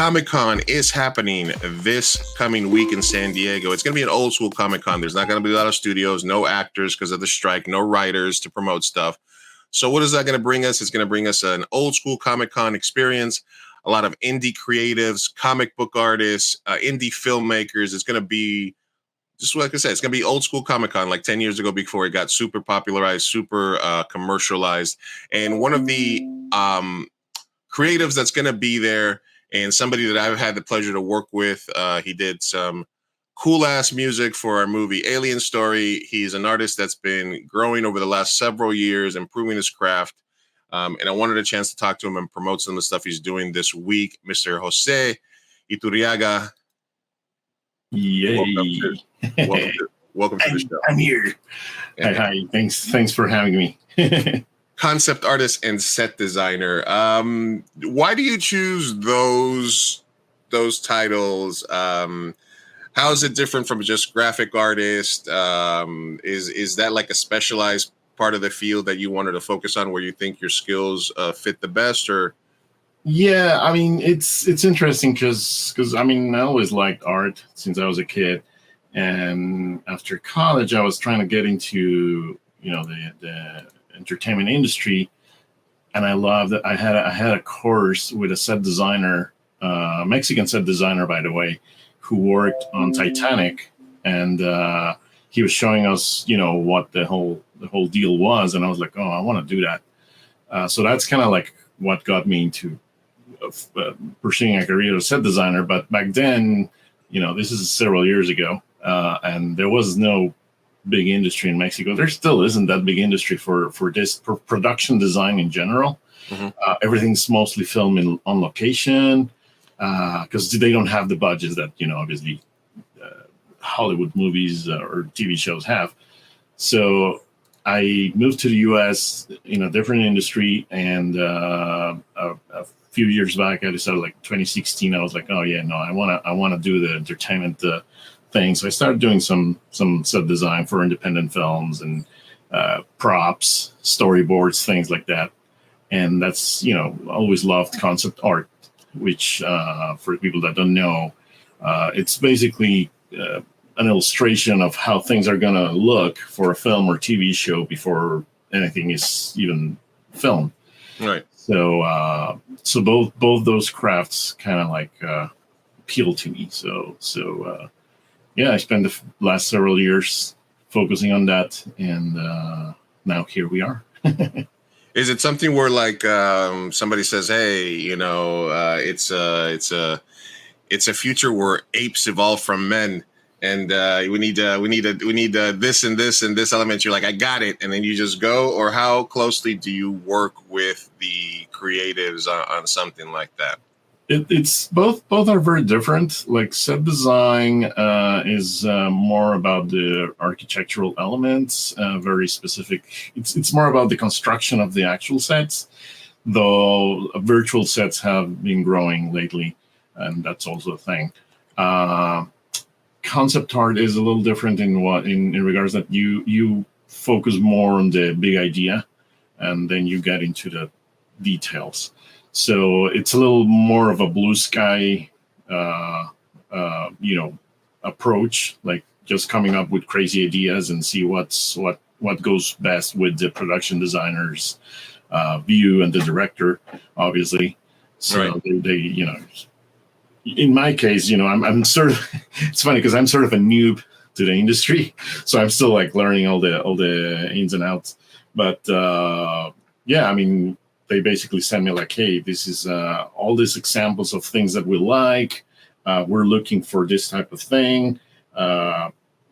Comic Con is happening this coming week in San Diego. It's going to be an old school Comic Con. There's not going to be a lot of studios, no actors because of the strike, no writers to promote stuff. So what is that going to bring us? It's going to bring us an old school Comic Con experience, a lot of indie creatives, comic book artists, indie filmmakers. It's going to be, just like I said, it's going to be old school Comic Con like 10 years ago before it got super popularized, super commercialized. And one of the creatives that's going to be there, and somebody that I've had the pleasure to work with, he did some cool ass music for our movie Alien Story. He's an artist that's been growing over the last several years, improving his craft. And I wanted a chance to talk to him and promote some of the stuff he's doing this week. Mr. Jose Iturriaga. Yay. Welcome to the show. I'm here. Hi. Thanks for having me. Concept artist and set designer. Why do you choose those titles? How is it different from just graphic artist? Is that like a specialized part of the field that you wanted to focus on, where you think your skills fit the best? Or yeah, I mean, it's interesting because I mean, I always liked art since I was a kid, and after college I was trying to get into the entertainment industry, and I loved that I had a course with a set designer, Mexican set designer, by the way, who worked on Titanic, and he was showing us what the whole deal was, and I was like, oh, I want to do that. So that's kind of like what got me into pursuing a career as a set designer. But back then, this is several years ago, and there was no big industry in Mexico. There still isn't that big industry for production design in general. Mm-hmm. Everything's mostly filmed on location because they don't have the budgets that obviously Hollywood movies or TV shows have. So I moved to the U.S. in a different industry, and a few years back, I decided, like 2016, I was like, oh yeah, no, I want to do the entertainment thing. So I started doing some set design for independent films and props, storyboards, things like that. And that's always loved concept art, which for people that don't know, it's basically an illustration of how things are going to look for a film or TV show before anything is even filmed. Right. So both those crafts kind of like appeal to me. So yeah, I spent the last several years focusing on that, and now here we are. Is it something where like somebody says, "Hey, it's a future where apes evolve from men, and we need this and this and this element"? You're like, "I got it," and then you just go? Or how closely do you work with the creatives on something like that? It's both are very different. Like set design is more about the architectural elements, very specific. It's more about the construction of the actual sets, though virtual sets have been growing lately, and that's also a thing. Concept art is a little different in regards that you focus more on the big idea, and then you get into the details. So it's a little more of a blue sky, approach, like just coming up with crazy ideas and see what goes best with the production designer's view and the director, obviously. So right. they in my case, I'm sort of, it's funny because I'm sort of a noob to the industry, so I'm still like learning all the ins and outs. But yeah, I mean, they basically send me like, hey, this is all these examples of things that we like. We're looking for this type of thing.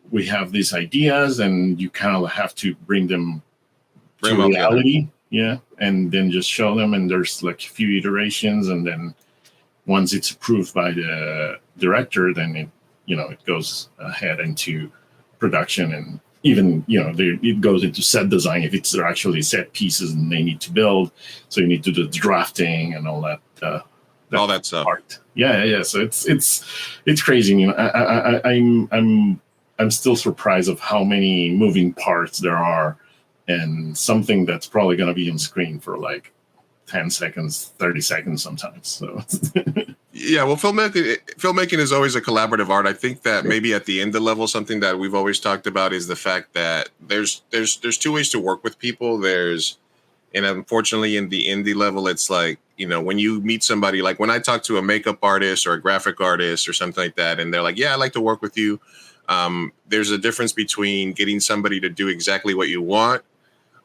We have these ideas, and you kind of have to bring them to reality. Yeah, and then just show them, and there's like a few iterations, and then once it's approved by the director, then it goes ahead into production, and even it goes into set design if it's actually set pieces and they need to build. So you need to do the drafting and all that. All that stuff. Art. Yeah. So it's crazy. I'm still surprised of how many moving parts there are, and something that's probably going to be on screen for like 10 seconds, 30 seconds sometimes. So Yeah, well, filmmaking is always a collaborative art. I think that maybe at the indie level, something that we've always talked about is the fact that there's two ways to work with people. And unfortunately, in the indie level, it's like, when you meet somebody, like when I talk to a makeup artist or a graphic artist or something like that, and they're like, yeah, I'd like to work with you. There's a difference between getting somebody to do exactly what you want,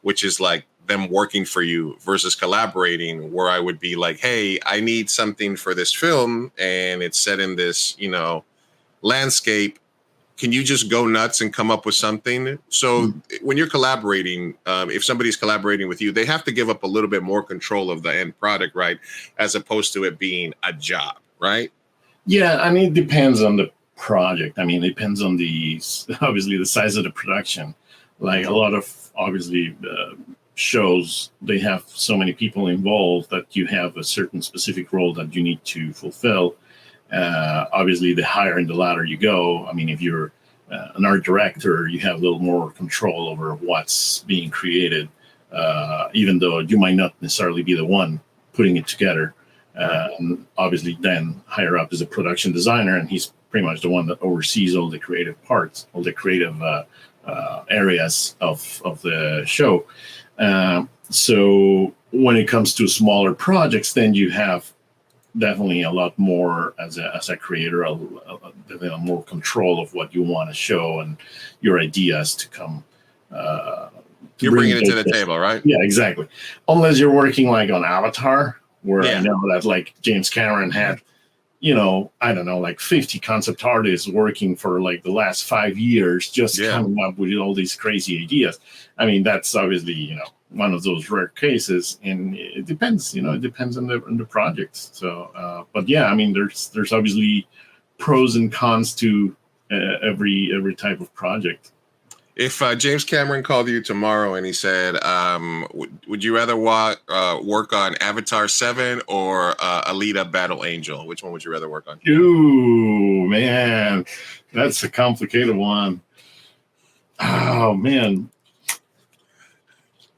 which is like them working for you, versus collaborating, where I would be like, hey, I need something for this film and it's set in this, landscape. Can you just go nuts and come up with something? So when you're collaborating, if somebody's collaborating with you, they have to give up a little bit more control of the end product, right? As opposed to it being a job, right? Yeah, I mean, it depends on the project. I mean, it depends on obviously the size of the production. Like a lot of obviously shows, they have so many people involved that you have a certain specific role that you need to fulfill. Obviously, the higher in the ladder you go, I mean, if you're an art director, you have a little more control over what's being created, even though you might not necessarily be the one putting it together. And obviously, then higher up is a production designer, and he's pretty much the one that oversees all the creative parts, all the creative areas of the show. So when it comes to smaller projects, then you have definitely a lot more as a creator, more control of what you want to show and your ideas to come. You're bringing it to the table, right? Yeah, exactly. Unless you're working like on Avatar, where I know that like James Cameron had, I don't know, like 50 concept artists working for like the last 5 years, just coming up with all these crazy ideas. I mean, that's obviously, one of those rare cases, and it depends, it depends on the project. So, but yeah, I mean, there's obviously pros and cons to every type of project. If James Cameron called you tomorrow and he said, would you rather work on Avatar 7 or Alita Battle Angel? Which one would you rather work on? Ooh, man, that's a complicated one. Oh, man.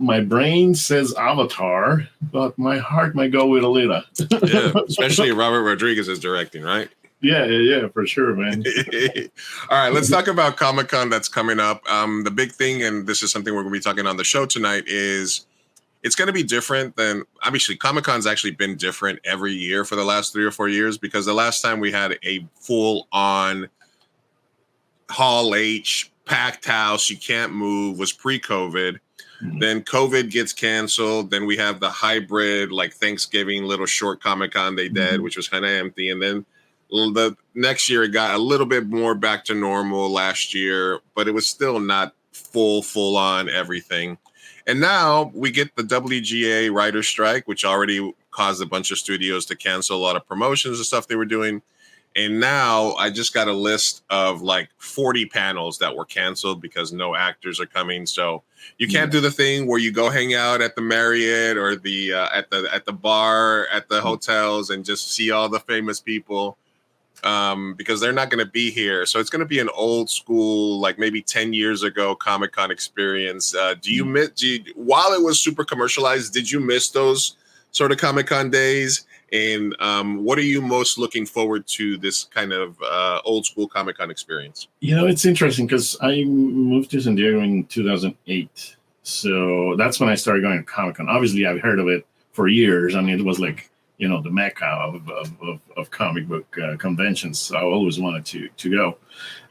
My brain says Avatar, but my heart might go with Alita. Yeah, especially Robert Rodriguez is directing, right? Yeah, for sure, man. All right, let's talk about Comic-Con that's coming up. The big thing, and this is something we're going to be talking on the show tonight, is it's going to be different than, obviously, Comic-Con's actually been different every year for the last 3 or 4 years, because the last time we had a full-on Hall H, packed house, you can't move, was pre-COVID. Then COVID gets canceled. Then we have the hybrid, like Thanksgiving little short Comic-Con they did, which was kind of empty. And then the next year it got a little bit more back to normal last year, but it was still not full on everything. And now we get the WGA writer strike, which already caused a bunch of studios to cancel a lot of promotions and stuff they were doing. And now I just got a list of like 40 panels that were canceled because no actors are coming. So you can't do the thing where you go hang out at the Marriott or the at the bar at the hotels and just see all the famous people, because they're not going to be here. So it's going to be an old school, like maybe 10 years ago Comic-Con experience. While it was super commercialized, did you miss those sort of Comic-Con days? And what are you most looking forward to this kind of old school Comic-Con experience? It's interesting because I moved to San Diego in 2008. So that's when I started going to Comic-Con. Obviously, I've heard of it for years. I mean, it was like, the mecca of comic book conventions. So I always wanted to go.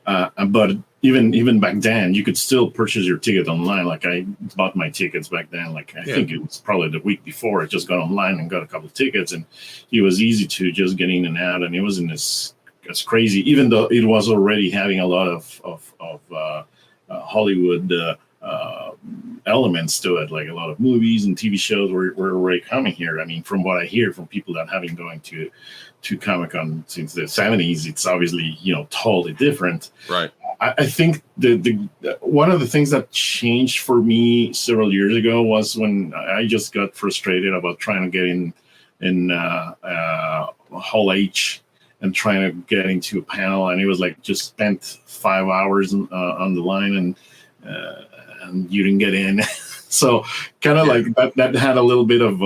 But even back then, you could still purchase your ticket online. Like I bought my tickets back then. Like I think it was probably the week before. I just got online and got a couple of tickets, and it was easy to just get in and out. And it wasn't as crazy, even though it was already having a lot of Hollywood elements to it. Like a lot of movies and TV shows were already coming here. I mean, from what I hear from people that having going to Comic-Con since the 70s, it's obviously totally different. Right. I think the one of the things that changed for me several years ago was when I just got frustrated about trying to get in Hall H and trying to get into a panel, and it was like just spent 5 hours on the line and you didn't get in. So kind of like that had a little bit of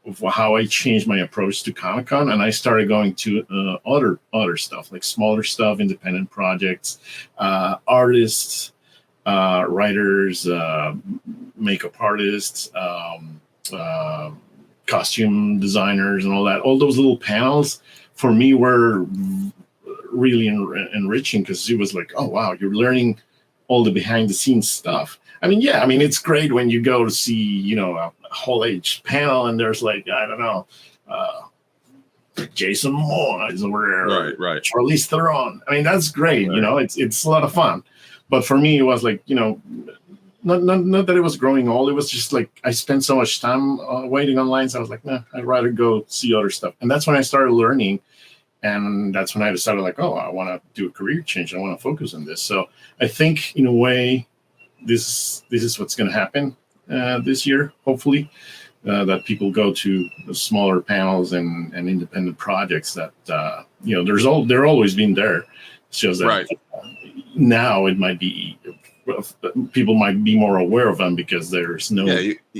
of how I changed my approach to Comic Con, and I started going to other stuff, like smaller stuff, independent projects, artists, writers, makeup artists, costume designers, and all that. All those little panels for me were really enriching, because it was like, oh wow, you're learning all the behind the scenes stuff. I mean, yeah, I mean, it's great when you go to see, you know, a whole age panel and there's like, I don't know, Jason Moore is over there, right, Charlize Theron. I mean, that's great. Right. You know, it's a lot of fun. But for me, it was like, you know, not that it was growing old. It was just like I spent so much time waiting on lines. I was like, nah, I'd rather go see other stuff. And that's when I started learning. And that's when I decided, like, oh, I want to do a career change. I want to focus on this. So I think, in a way, this is what's going to happen this year, hopefully, that people go to the smaller panels and independent projects that, you know, they're always been there. It's just that Right. Now it might be, people might be more aware of them because there's no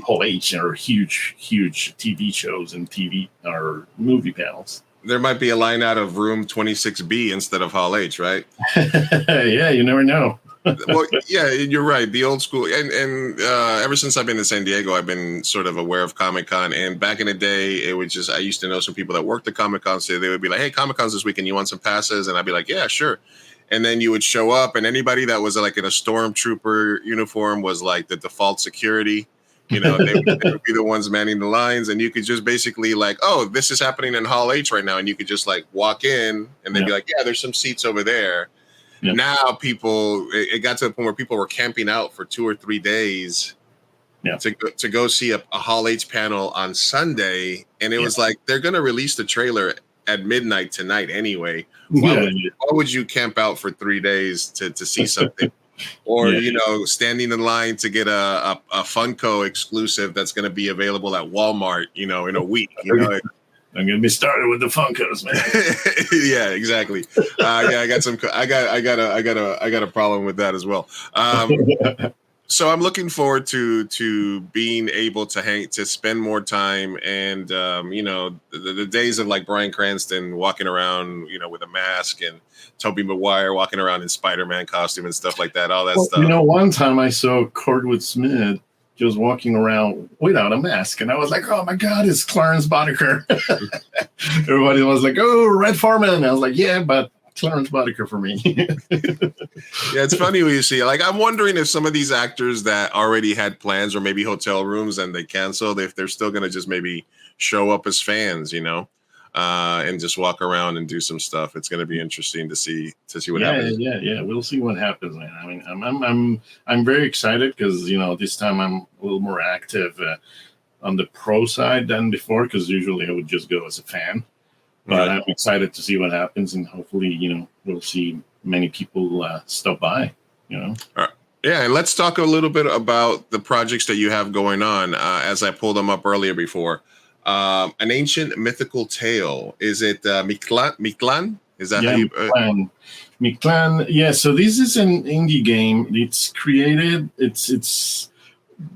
whole H or huge TV shows and TV or movie panels. There might be a line out of room 26B instead of Hall H, right? Yeah, you never know. Well, yeah, you're right. The old school, and ever since I've been in San Diego, I've been sort of aware of Comic Con. And back in the day, it was just, I used to know some people that worked at Comic Con, so they would be like, "Hey, Comic Con's this weekend. You want some passes?" And I'd be like, "Yeah, sure." And then you would show up, and anybody that was like in a stormtrooper uniform was like the default security. You know, they would be the ones manning the lines, and you could just basically like, "Oh, this is happening in Hall H right now," and you could just like walk in, and they'd be like, "Yeah, there's some seats over there." Yeah. Now people, it got to the point where people were camping out for 2 or 3 days to go see a Hall H panel on Sunday. And it was like, they're going to release the trailer at midnight tonight anyway. Why would you camp out for 3 days to see something? Or, you know, standing in line to get a Funko exclusive that's going to be available at Walmart, you know, in a week, you know. I'm gonna be started with the Funkos, man. Yeah, exactly. Yeah, I got a problem with that as well. So I'm looking forward to being able to spend more time, and you know, the days of like Bryan Cranston walking around, you know, with a mask, and Tobey Maguire walking around in Spider-Man costume and stuff like that. All that stuff. You know, one time I saw Kurtwood Smith just walking around without a mask, and I was like, "Oh my God, it's Clarence Boddicker!" Everybody was like, "Oh, Red Foreman!" I was like, "Yeah, but Clarence Boddicker for me." Yeah, it's funny when you see, like, I'm wondering if some of these actors that already had plans or maybe hotel rooms and they canceled, if they're still going to just maybe show up as fans, you know, and just walk around and do some stuff. It's going to be interesting to see what happens. Yeah. We'll see what happens, man. I mean, I'm very excited because, you know, this time I'm a little more active on the pro side than before, because usually I would just go as a fan. But I'm excited to see what happens, and hopefully, you know, we'll see many people stop by, you know. All right. Yeah, and let's talk a little bit about the projects that you have going on. As I pulled them up earlier before, an ancient mythical tale. Is it Mictlan? Is that how you? Mictlan. Yeah. So this is an indie game. It's created. It's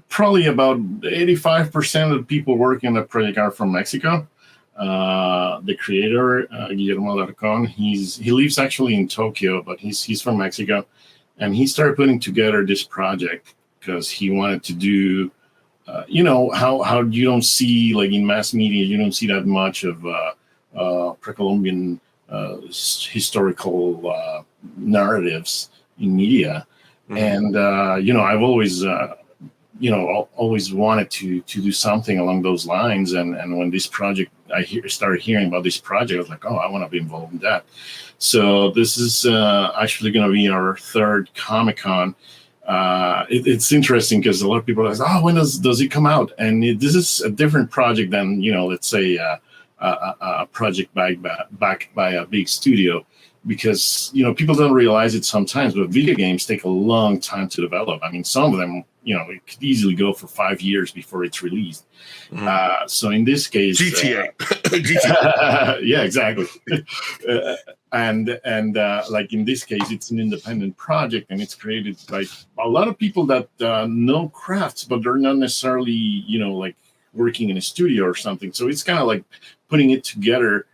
probably about 85% of the people working on the project are from Mexico. The creator, Guillermo Larcon, he lives actually in Tokyo, but he's from Mexico, and he started putting together this project because he wanted to do, you know, how you don't see, like in mass media, you don't see that much of pre-Columbian historical narratives in media. Mm-hmm. And you know, I've always always wanted to do something along those lines. And when this project, started hearing about this project, I was like, oh, I want to be involved in that. So this is actually going to be our third Comic-Con. It's interesting because a lot of people are like, oh, when does it come out? And this is a different project than, you know, let's say a project backed by a big studio. Because, you know, people don't realize it sometimes, but video games take a long time to develop. I mean, some of them, you know, it could easily go for 5 years before it's released. Mm-hmm. So in this case, GTA. Yeah, exactly. And like in this case, it's an independent project, and it's created by a lot of people that know crafts, but they're not necessarily, you know, like working in a studio or something. So it's kind of like putting it together.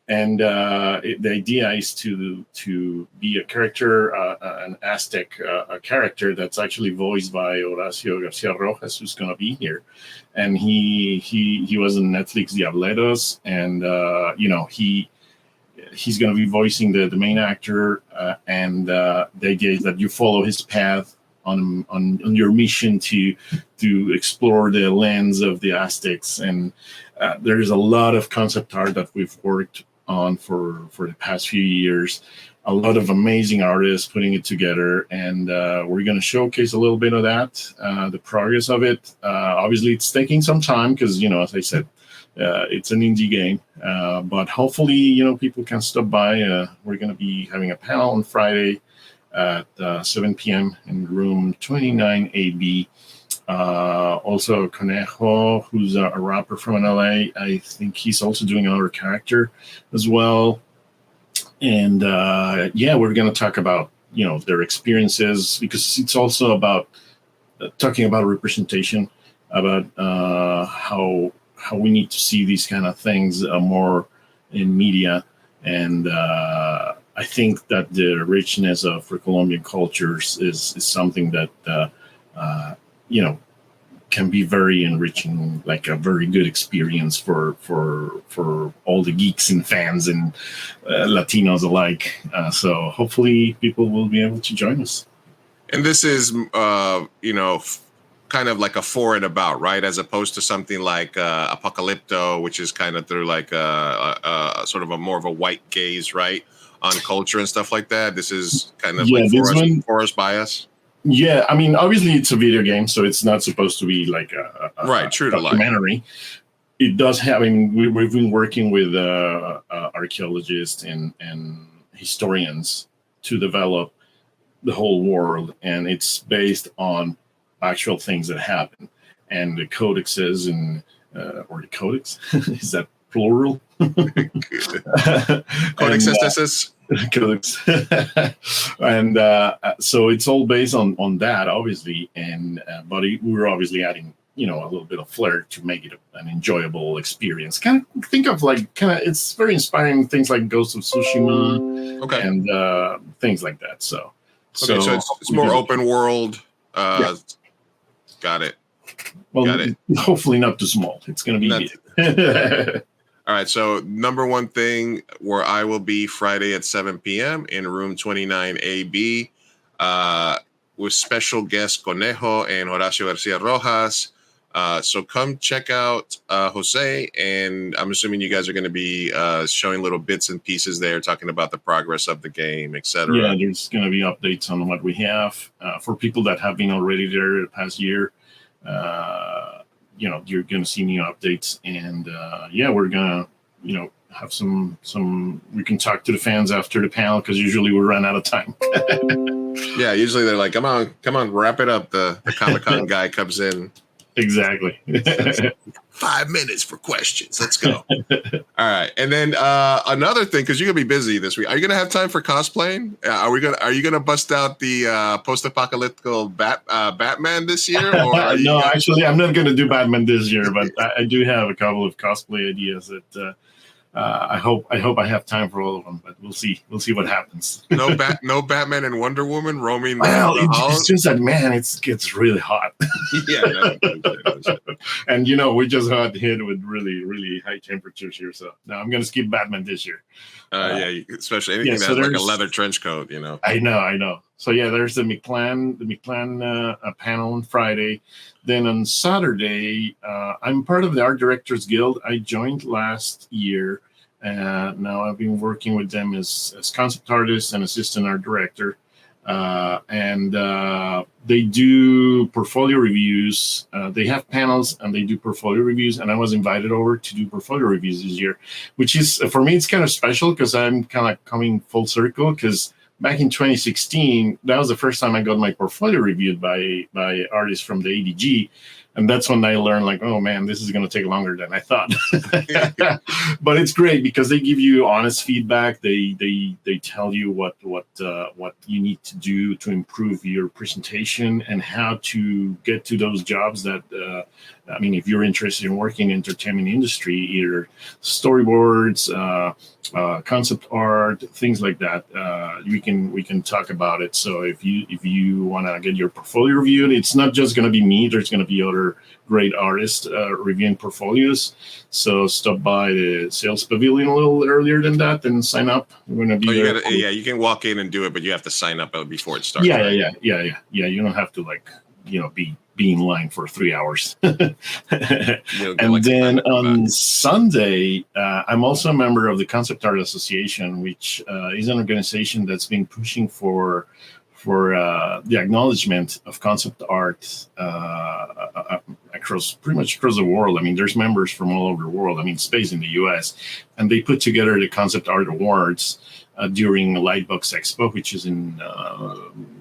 And the idea is to be a character, an Aztec character that's actually voiced by Horacio Garcia Rojas, who's going to be here. And he was in Netflix Diableros, and he's going to be voicing the main actor. And the idea is that you follow his path on your mission to explore the lands of the Aztecs. And there's a lot of concept art that we've worked on for the past few years. A lot of amazing artists putting it together, and we're going to showcase a little bit of that, the progress of it. Obviously, it's taking some time because, as I said, it's an indie game, but hopefully, people can stop by. We're going to be having a panel on Friday at 7 p.m. in room 29AB. Also Conejo, who's a rapper from LA. I think he's also doing another character as well. And we're going to talk about, their experiences, because it's also about talking about representation, about how we need to see these kind of things more in media. And I think that the richness of Colombian cultures is something that can be very enriching, like a very good experience for all the geeks and fans and Latinos alike. So hopefully people will be able to join us. And this is, kind of like a for and about, right? As opposed to something like Apocalypto, which is kind of through like a sort of a more of a white gaze, right, on culture and stuff like that. This is kind of like for us, by us. Yeah, I mean, obviously it's a video game, so it's not supposed to be like a true documentary. It does have. I mean, we've been working with archaeologists and historians to develop the whole world, and it's based on actual things that happen, and the codexes and or the codex is that plural? Codex. And so it's all based on that, obviously, and but we're obviously adding a little bit of flair to make it an enjoyable experience. Kind of think of it's very inspiring, things like Ghost of Tsushima, and things like that. So it's more open world. Got it. Well, hopefully not too small. It's going to be big. All right, so number one thing where I will be Friday at 7 p.m. in room 29AB with special guests Conejo and Horacio Garcia Rojas. So come check out Jose, and I'm assuming you guys are going to be showing little bits and pieces there, talking about the progress of the game, etc. Yeah, there's going to be updates on what we have for people that have been already there the past year. You're going to see new updates, and we're going to have some we can talk to the fans after the panel, because usually we run out of time. Yeah, usually they're like, come on, wrap it up. The Comic-Con guy comes in. Exactly. 5 minutes for questions. Let's go. All right, and then another thing, because you're gonna be busy this week. Are you gonna have time for cosplaying? Are you gonna bust out the post-apocalyptic Batman this year? Or no, actually, I'm not gonna do Batman this year, but I do have a couple of cosplay ideas that I hope I have time for all of them. But we'll see what happens. No Batman and Wonder Woman roaming. Well, it's just that, man, it gets really hot. Yeah. And we just got hit with really, really high temperatures here. So no, I'm gonna skip Batman this year. Especially anything that has like a leather trench coat. I know. So yeah, there's the Mictlan panel on Friday. Then on Saturday, I'm part of the Art Directors Guild. I joined last year. Now I've been working with them as concept artist and assistant art director. And they do portfolio reviews. They have panels and they do portfolio reviews. And I was invited over to do portfolio reviews this year, which is, for me, it's kind of special because I'm kind of coming full circle, because back in 2016, that was the first time I got my portfolio reviewed by artists from the ADG. And that's when I learned, like, oh man, this is going to take longer than I thought. But it's great because they give you honest feedback. They tell you what you need to do to improve your presentation and how to get to those jobs that I mean, if you're interested in working in the entertainment industry, either storyboards, concept art, things like that, we can talk about it. So if you want to get your portfolio reviewed, it's not just going to be me. There's going to be other great artists reviewing portfolios. So stop by the sales pavilion a little earlier than that and sign up. We're going to be there. You can walk in and do it, but you have to sign up before it starts. Yeah. You don't have to be in line for 3 hours. And then on Sunday, I'm also a member of the Concept Art Association, which is an organization that's been pushing for the acknowledgement of concept art pretty much across the world. I mean, there's members from all over the world. I mean, space in the US, and they put together the Concept Art Awards during Lightbox Expo, which is in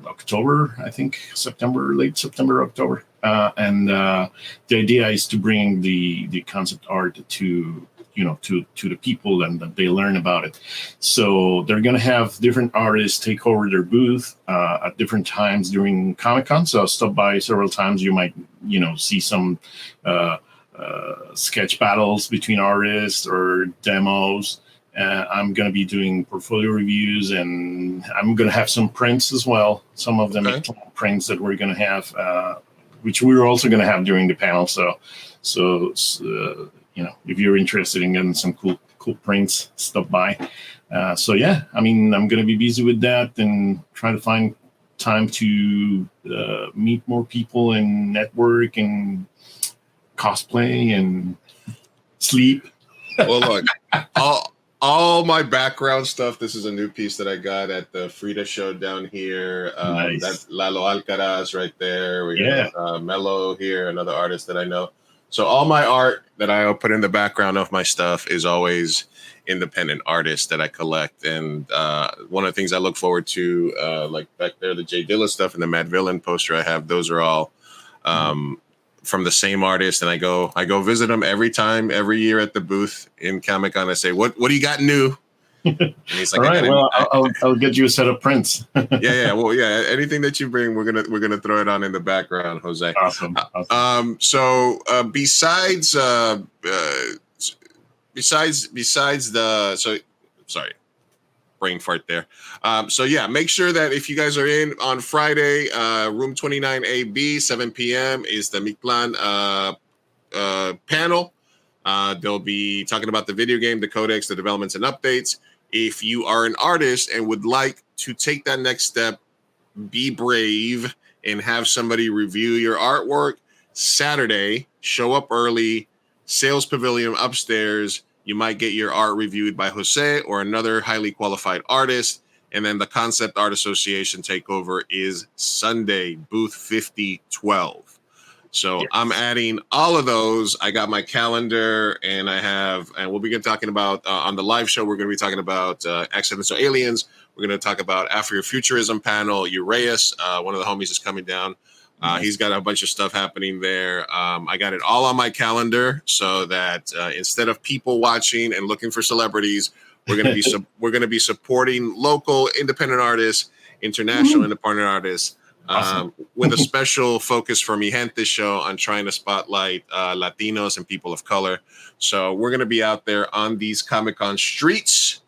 October, I think, late September, October. And the idea is to bring the concept art to the people and that they learn about it. So they're going to have different artists take over their booth at different times during Comic-Con. So I'll stop by several times. You might, see some sketch battles between artists or demos. I'm going to be doing portfolio reviews, and I'm going to have some prints as well. Some of them prints that we're going to have, which we're also going to have during the panel. So if you're interested in getting some cool prints, stop by. So yeah, I mean, I'm going to be busy with that and try to find time to meet more people and network and cosplay and sleep. Well, look, all my background stuff. This is a new piece that I got at the Frida show down here. Nice. That's Lalo Alcaraz right there. We got Mello here, another artist that I know. So all my art that I put in the background of my stuff is always independent artists that I collect. And one of the things I look forward to, like back there, the Jay Dilla stuff and the Mad Villain poster I have, those are all from the same artist. And I go visit them every year at the booth in Comic-Con. I say, what do you got new? And he's like, all right, well, I'll get you a set of prints. Yeah. Well, yeah. Anything that you bring, we're gonna throw it on in the background, Jose. Awesome. So besides sorry, brain fart there. So yeah, make sure that if you guys are in on Friday, room 29AB, 7 p.m. is the Mictlan panel. They'll be talking about the video game, the codex, the developments and updates. If you are an artist and would like to take that next step, be brave and have somebody review your artwork, Saturday, show up early, sales pavilion upstairs. You might get your art reviewed by Jose or another highly qualified artist. And then the Concept Art Association takeover is Sunday, booth 5012. So yes. I'm adding all of those. I got my calendar, and we'll begin talking about on the live show. We're going to be talking about accidental aliens. We're going to talk about Afrofuturism panel. Uraeus, one of the homies, is coming down. He's got a bunch of stuff happening there. I got it all on my calendar so that instead of people watching and looking for celebrities, we're going to be supporting local independent artists, international independent artists. Awesome. With a special focus for Mi Gente show on trying to spotlight Latinos and people of color. So we're going to be out there on these Comic-Con streets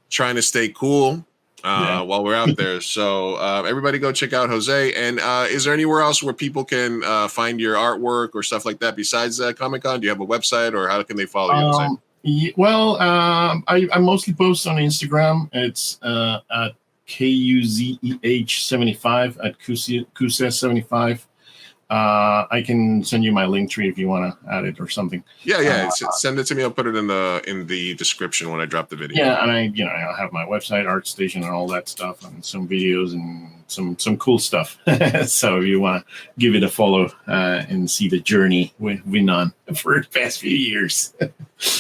trying to stay cool while we're out there. So everybody go check out Jose. And is there anywhere else where people can find your artwork or stuff like that besides Comic-Con? Do you have a website, or how can they follow you? I mostly post on Instagram. It's at KUZEH75 at KUSES75. I can send you my link tree if you want to add it or something. Yeah. Send it to me. I'll put it in the description when I drop the video. Yeah, and I'll have my website, ArtStation, and all that stuff, and some videos and some cool stuff. So if you want to give it a follow and see the journey we've been on for the past few years.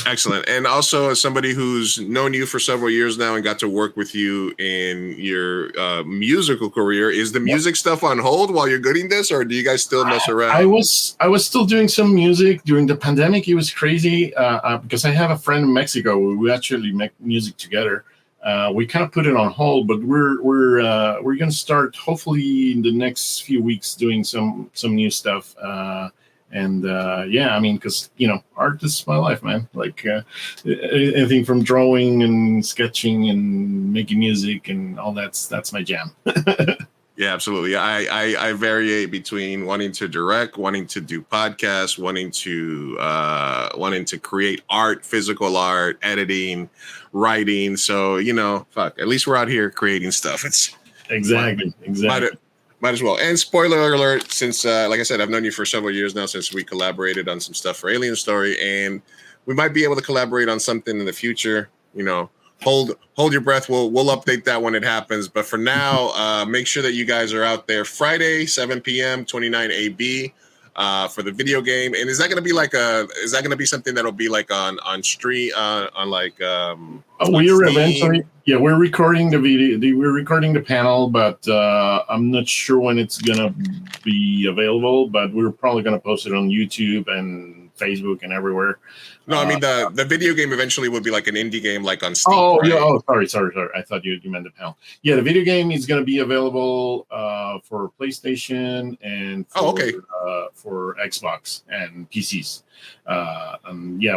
Excellent. And also, as somebody who's known you for several years now and got to work with you in your musical career, is the music stuff on hold while you're getting this, or do you guys still mess around? I was still doing some music during the pandemic. It was crazy because I have a friend in Mexico. We actually make music together. We kind of put it on hold, but we're going to start hopefully in the next few weeks doing some new stuff. Yeah, I mean, because art is my life, man. Like anything from drawing and sketching and making music and all that's my jam. Yeah, absolutely. I vary between wanting to direct, wanting to do podcasts, wanting to create art, physical art, editing, writing. So at least we're out here creating stuff. It's exactly. Might as well. And spoiler alert, since like I said, I've known you for several years now, since we collaborated on some stuff for Alien Story, and we might be able to collaborate on something in the future. Hold your breath. We'll update that when it happens. But for now, make sure that you guys are out there Friday, 7 p.m., 29 AB for the video game. And is that going to be something that'll be like on stream on like we're eventually we're recording the video. We're recording the panel, but I'm not sure when it's gonna be available. But we're probably gonna post it on YouTube and Facebook and everywhere. No, I mean the video game eventually will be like an indie game, like on Steam. Oh, right? yeah. Oh, sorry. I thought you meant the panel. Yeah, the video game is going to be available for PlayStation and for Xbox and PCs.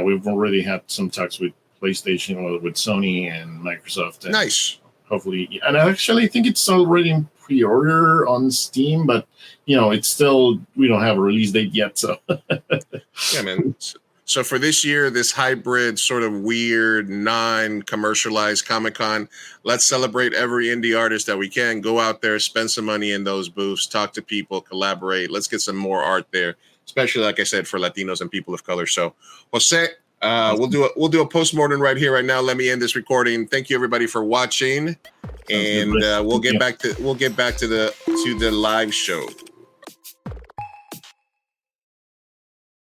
We've already had some talks with PlayStation, with Sony and Microsoft. And nice. Hopefully, and I actually think it's already in pre-order on Steam, but it's still, we don't have a release date yet. So yeah, man. So for this year, this hybrid sort of weird, non-commercialized Comic-Con, let's celebrate every indie artist that we can. Go out there, spend some money in those booths, talk to people, collaborate. Let's get some more art there, especially, like I said, for Latinos and people of color. So, Jose, we'll do a postmortem right here, right now. Let me end this recording. Thank you, everybody, for watching, and we'll get back to the live show.